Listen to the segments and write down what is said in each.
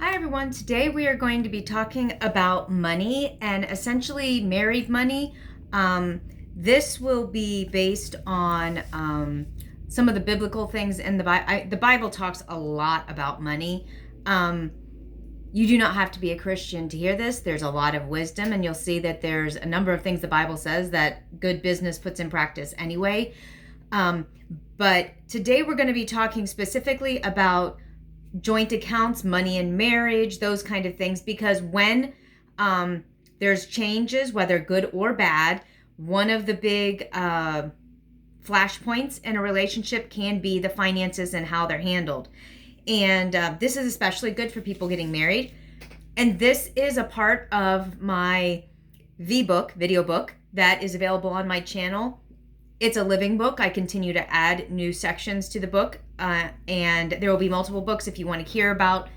Hi everyone, today we are going to be talking about money and essentially married money. This will be based on some of the biblical things in the Bible. The Bible talks a lot about money. You do not have to be a Christian to hear this. There's a lot of wisdom, and you'll see that there's a number of things the Bible says that good business puts in practice anyway. But today we're going to be talking specifically about joint accounts, money in marriage, those kind of things, because when there's changes, whether good or bad, one of the big flashpoints in a relationship can be the finances and how they're handled. And this is especially good for people getting married. And this is a part of my video book that is available on my channel. It's a living book. I continue to add new sections to the book, and there will be multiple books. If you want to hear about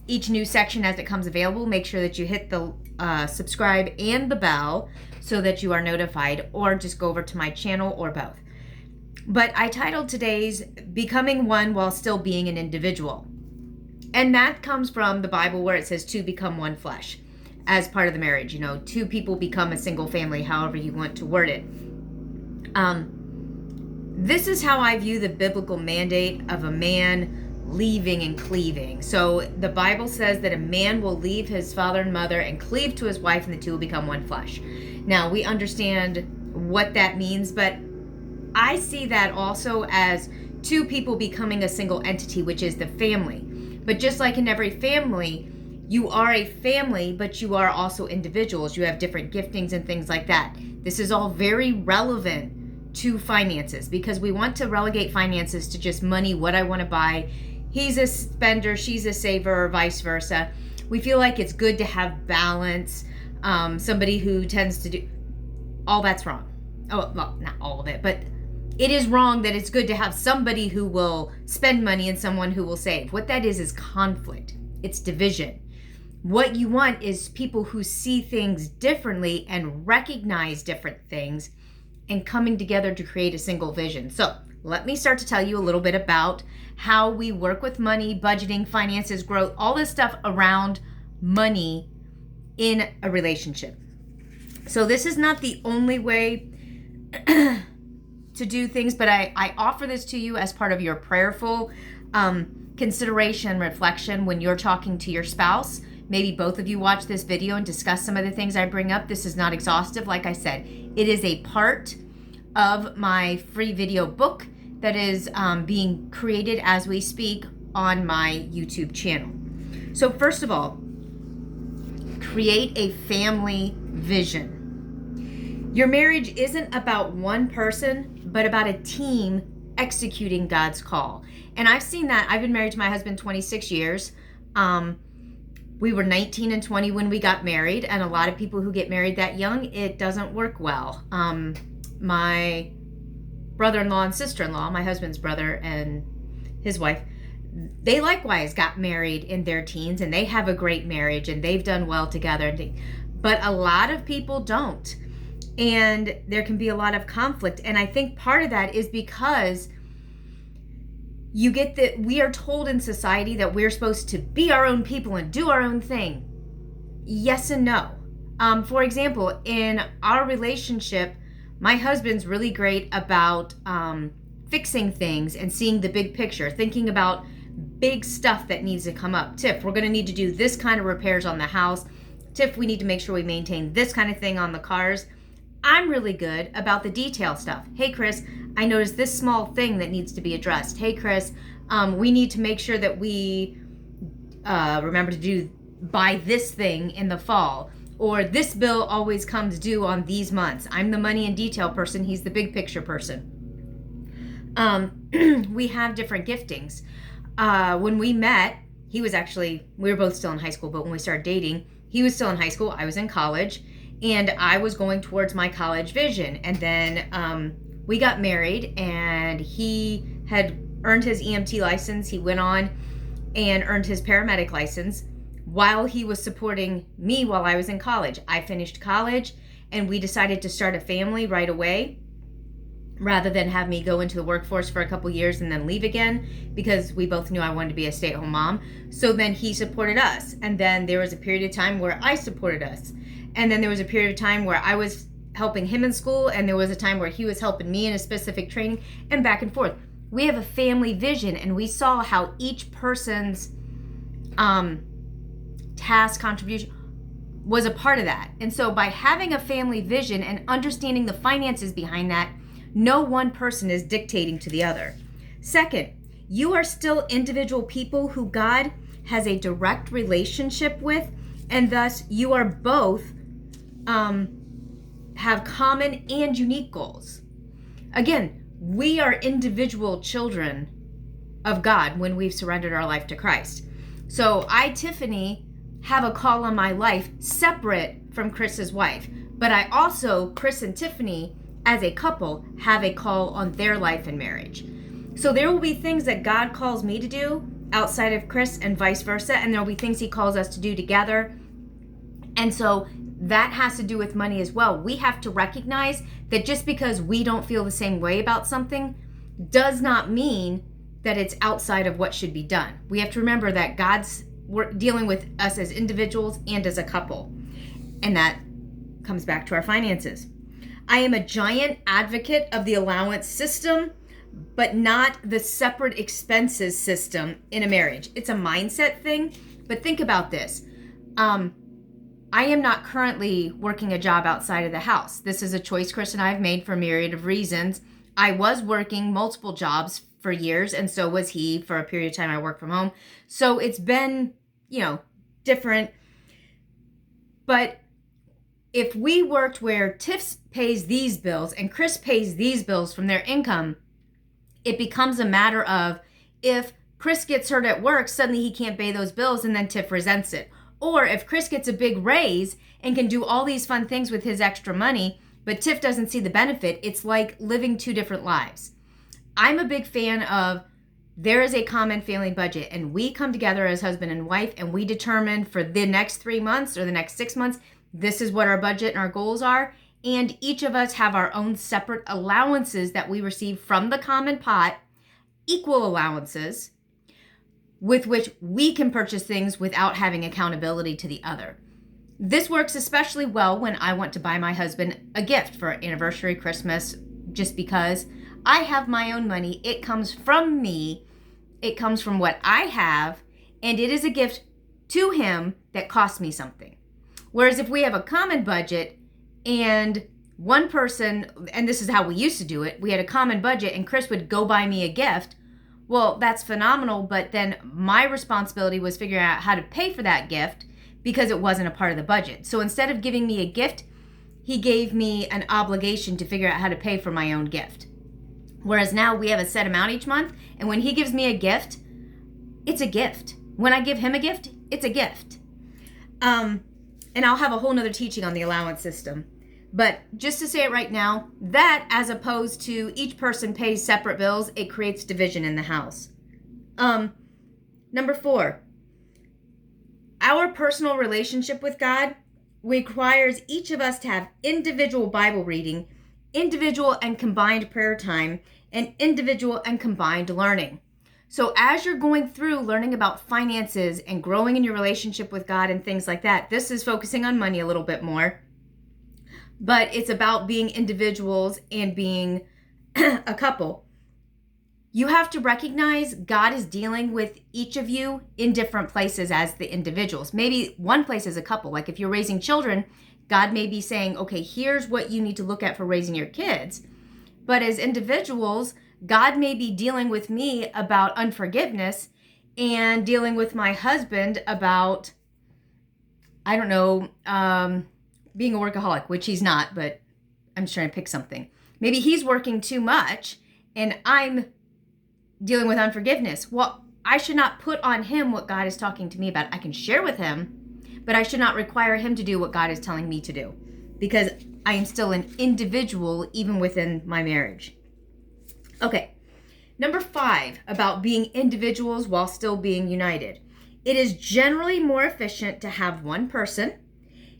each new section as it comes available, make sure that you hit the subscribe and the bell so that you are notified, or just go over to my channel, or both. But I titled today's Becoming One While Still Being an Individual. And that comes from the Bible, where it says two become one flesh as part of the marriage. You know, two people become a single family, however you want to word it. This is how I view the biblical mandate of a man leaving and cleaving. So the Bible says that a man will leave his father and mother and cleave to his wife, and the two will become one flesh. Now, we understand what that means, but I see that also as two people becoming a single entity, which is the family. But just like in every family, you are a family, but you are also individuals. You have different giftings and things like that. This is all very relevant to finances, because we want to relegate finances to just money, what I want to buy. He's a spender, she's a saver, or vice versa. We feel like it's good to have balance. Somebody who tends to do all that's wrong. Oh, well, not all of it, but it is wrong that it's good to have somebody who will spend money and someone who will save. What that is conflict. It's division. What you want is people who see things differently and recognize different things and coming together to create a single vision. So let me start to tell you a little bit about how we work with money, budgeting, finances, growth, all this stuff around money in a relationship. So this is not the only way to do things, but I offer this to you as part of your prayerful consideration, reflection when you're talking to your spouse. Maybe both of you watch this video and discuss some of the things I bring up. This is not exhaustive. Like I said, it is a part of my free video book that is being created as we speak on my YouTube channel. So first of all, create a family vision. Your marriage isn't about one person, but about a team executing God's call. And I've seen that. I've been married to my husband 26 years. We were 19 and 20 when we got married, and a lot of people who get married that young, it doesn't work well. My brother-in-law and sister-in-law, my husband's brother and his wife, they likewise got married in their teens, and they have a great marriage, and they've done well together. But a lot of people don't, and there can be a lot of conflict. And I think part of that is because you get that we are told in society that we're supposed to be our own people and do our own thing. Yes and no. For example, in our relationship, my husband's really great about fixing things and seeing the big picture, thinking about big stuff that needs to come up. Tiff, we're going to need to do this kind of repairs on the house. Tiff, we need to make sure we maintain this kind of thing on the cars. I'm really good about the detail stuff. Hey, Chris, I noticed this small thing that needs to be addressed. Hey, Chris, we need to make sure that we remember to buy this thing in the fall. Or this bill always comes due on these months. I'm the money and detail person. He's the big picture person. We have different giftings. When we met, we were both still in high school, but when we started dating, he was still in high school. I was in college. And I was going towards my college vision. And then we got married, and he had earned his EMT license. He went on and earned his paramedic license while he was supporting me while I was in college. I finished college, and we decided to start a family right away. rather than have me go into the workforce for a couple years and then leave again, because we both knew I wanted to be a stay-at-home mom. So then he supported us. And then there was a period of time where I supported us. And then there was a period of time where I was helping him in school, and there was a time where he was helping me in a specific training, and back and forth. We have a family vision, and we saw how each person's task contribution was a part of that. And so by having a family vision and understanding the finances behind that, no one person is dictating to the other. Second, you are still individual people who God has a direct relationship with, and thus you are both have common and unique goals. Again, we are individual children of God when we've surrendered our life to Christ. So I, Tiffany, have a call on my life separate from Chris's wife, but I also, Chris and Tiffany, as a couple, have a call on their life and marriage. So there will be things that God calls me to do outside of Chris and vice versa, and there will be things he calls us to do together. And so that has to do with money as well. We have to recognize that just because we don't feel the same way about something does not mean that it's outside of what should be done. We have to remember that God's dealing with us as individuals and as a couple. And that comes back to our finances. I am a giant advocate of the allowance system, but not the separate expenses system in a marriage. It's a mindset thing, but think about this. I am not currently working a job outside of the house. This is a choice Chris and I have made for a myriad of reasons. I was working multiple jobs for years, and so was he. For a period of time, I worked from home. So it's been, different. But if we worked where Tiff pays these bills and Chris pays these bills from their income, it becomes a matter of if Chris gets hurt at work, suddenly he can't pay those bills, and then Tiff resents it. Or if Chris gets a big raise and can do all these fun things with his extra money, but Tiff doesn't see the benefit, it's like living two different lives. I'm a big fan of there is a common family budget, and we come together as husband and wife, and we determine for the next 3 months or the next 6 months, this is what our budget and our goals are. And each of us have our own separate allowances that we receive from the common pot, equal allowances, with which we can purchase things without having accountability to the other. This works especially well when I want to buy my husband a gift for anniversary, Christmas, just because I have my own money. It comes from me. It comes from what I have, and it is a gift to him that costs me something. Whereas if we have a common budget and one person, and this is how we used to do it, we had a common budget and Chris would go buy me a gift. Well, that's phenomenal, but then my responsibility was figuring out how to pay for that gift because it wasn't a part of the budget. So instead of giving me a gift, he gave me an obligation to figure out how to pay for my own gift. Whereas now we have a set amount each month, and when he gives me a gift, it's a gift. When I give him a gift, it's a gift. And I'll have a whole nother teaching on the allowance system. But just to say it right now, that as opposed to each person pays separate bills, it creates division in the house. Number 4, our personal relationship with God requires each of us to have individual Bible reading, individual and combined prayer time, and individual and combined learning. So as you're going through learning about finances and growing in your relationship with God and things like that, this is focusing on money a little bit more. But it's about being individuals and being a couple. You have to recognize God is dealing with each of you in different places as the individuals. Maybe one place as a couple. Like if you're raising children, God may be saying, okay, here's what you need to look at for raising your kids. But as individuals, God may be dealing with me about unforgiveness and dealing with my husband about, I don't know, being a workaholic, which he's not, but I'm just trying to pick something. Maybe he's working too much and I'm dealing with unforgiveness. Well, I should not put on him what God is talking to me about. I can share with him, but I should not require him to do what God is telling me to do because I am still an individual even within my marriage. Okay, number 5, about being individuals while still being united. It is generally more efficient to have one person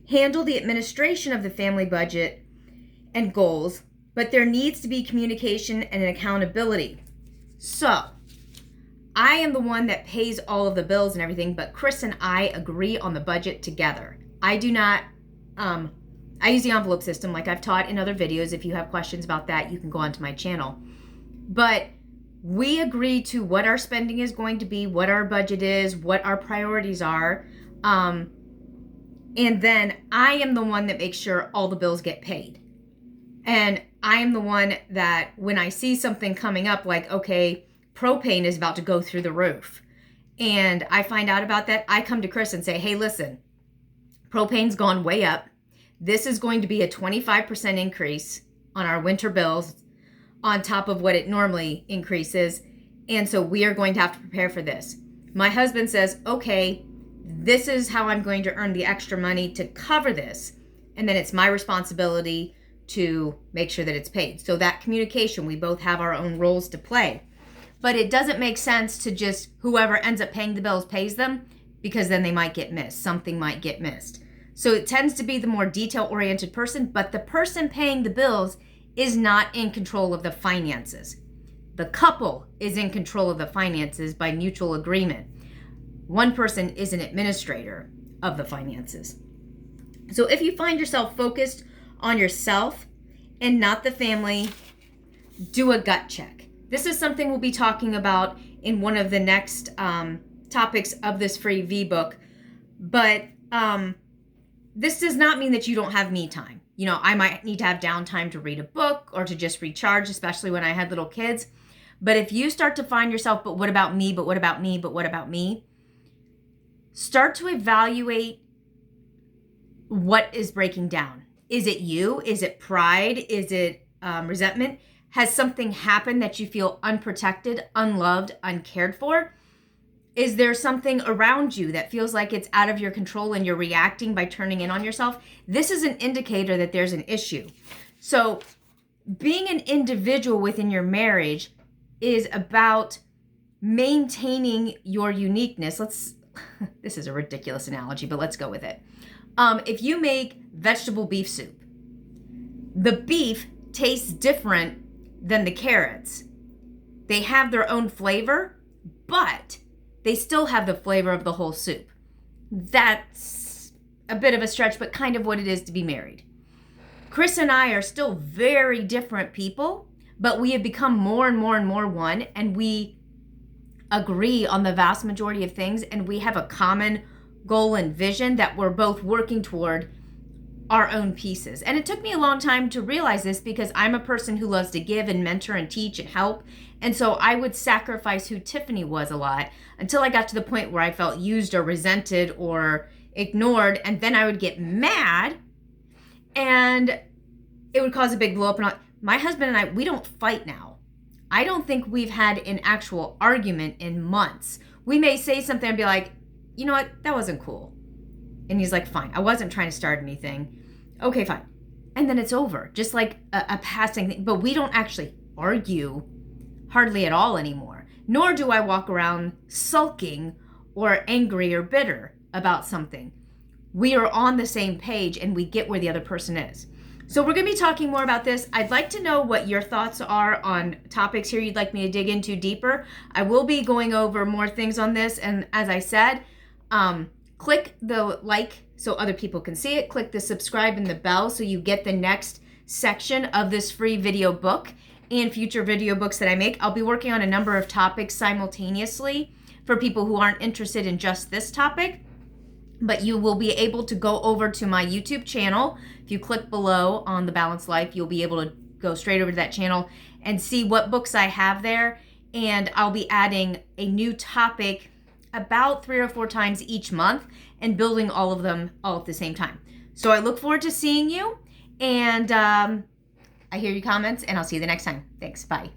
handle the administration of the family budget and goals but there needs to be communication and accountability. So I am the one that pays all of the bills and everything, but Chris and I agree on the budget together. I do not, I use the envelope system like I've taught in other videos. If you have questions about that, you can go onto my channel. But we agree to what our spending is going to be, what our budget is, what our priorities are. And then I am the one that makes sure all the bills get paid. And I am the one that when I see something coming up, like, okay, propane is about to go through the roof, and I find out about that, I come to Chris and say, hey, listen, propane's gone way up. This is going to be a 25% increase on our winter bills on top of what it normally increases. And so we are going to have to prepare for this. My husband says, okay, this is how I'm going to earn the extra money to cover this. And then it's my responsibility to make sure that it's paid. So that communication, we both have our own roles to play. But it doesn't make sense to just whoever ends up paying the bills pays them, because then they might get missed. Something might get missed. So it tends to be the more detail-oriented person, but the person paying the bills is not in control of the finances. The couple is in control of the finances by mutual agreement. One person is an administrator of the finances. So if you find yourself focused on yourself and not the family, do a gut check. This is something we'll be talking about in one of the next topics of this free V-book. But this does not mean that you don't have me time. You know, I might need to have downtime to read a book or to just recharge, especially when I had little kids. But if you start to find yourself, but what about me, but what about me, but what about me? Start to evaluate what is breaking down. Is it you? Is it pride? Is it resentment? Has something happened that you feel unprotected, unloved, uncared for? Is there something around you that feels like it's out of your control and you're reacting by turning in on yourself? This is an indicator that there's an issue. So being an individual within your marriage is about maintaining your uniqueness. This is a ridiculous analogy, but let's go with it. If you make vegetable beef soup, the beef tastes different than the carrots. They have their own flavor, but they still have the flavor of the whole soup. That's a bit of a stretch, but kind of what it is to be married. Chris and I are still very different people, but we have become more and more and more one, and we agree on the vast majority of things, and we have a common goal and vision that we're both working toward our own pieces. And it took me a long time to realize this, because I'm a person who loves to give and mentor and teach and help. And so I would sacrifice who Tiffany was a lot until I got to the point where I felt used or resented or ignored. And then I would get mad and it would cause a big blow up. And my husband and I, we don't fight now. I don't think we've had an actual argument in months. We may say something and be like, you know what, that wasn't cool. And he's like, fine, I wasn't trying to start anything. Okay, fine. And then it's over, just like a passing thing. But we don't actually argue hardly at all anymore. Nor do I walk around sulking or angry or bitter about something. We are on the same page and we get where the other person is. So we're going to be talking more about this. I'd like to know what your thoughts are on topics here you'd like me to dig into deeper. I will be going over more things on this. And as I said, click the like so other people can see it. Click the subscribe and the bell so you get the next section of this free video book and future video books that I make. I'll be working on a number of topics simultaneously for people who aren't interested in just this topic. But you will be able to go over to my YouTube channel. If you click below on The Balanced Life, you'll be able to go straight over to that channel and see what books I have there. And I'll be adding a new topic about 3 or 4 times each month and building all of them all at the same time. So I look forward to seeing you, and I hear your comments, and I'll see you the next time. Thanks. Bye.